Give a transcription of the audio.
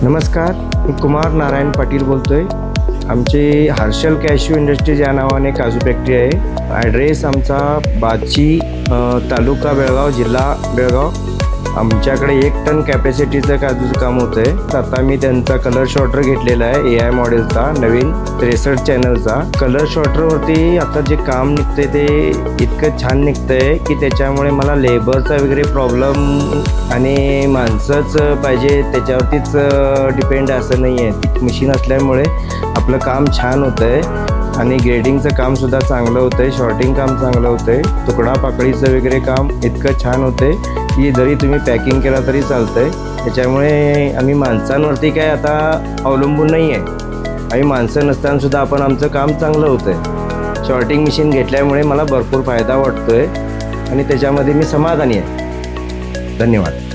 नमस्कार, मी कुमार नारायण पाटील बोलतोय। आमची हर्षल कॅश्यू इंडस्ट्रीज या नावाने काजू फॅक्टरी आहे। ॲड्रेस आमचा बाची, तालुका बेळगाव, जिल्हा बेळगाव। आमच्याकडे 1 टन कॅपॅसिटीचं काजूचं काम होतं आहे। आता मी त्यांचा कलर शॉर्टर घेतलेला आहे, AI मॉडेलचा नवीन 63 चॅनलचा। कलर शॉर्टरवरती आता जे काम निघतंय ते इतकं छान निघतंय की त्याच्यामुळे मला लेबरचा वगैरे प्रॉब्लेम आणि माणसंच पाहिजे त्याच्यावरतीच डिपेंड असं नाही आहे। मशीन असल्यामुळे आपलं काम छान होतं आहे आणि ग्रेडिंगचं कामसुद्धा चांगलं होतं आहे, शॉर्टिंग काम चांगलं होतं आहे, तुकडा पाकळीचं वगैरे काम इतकं छान होतं आहे की जरी तुम्ही पॅकिंग केला तरी चालतं आहे। त्याच्यामुळे आम्ही माणसांवरती काय आता अवलंबून नाही आहे। आम्ही माणसं नसतानासुद्धा आपण आमचं काम चांगलं होतं आहे। शॉर्टिंग मशीन घेतल्यामुळे मला भरपूर फायदा वाटतो आहे आणि त्याच्यामध्ये मी समाधानी आहे। धन्यवाद।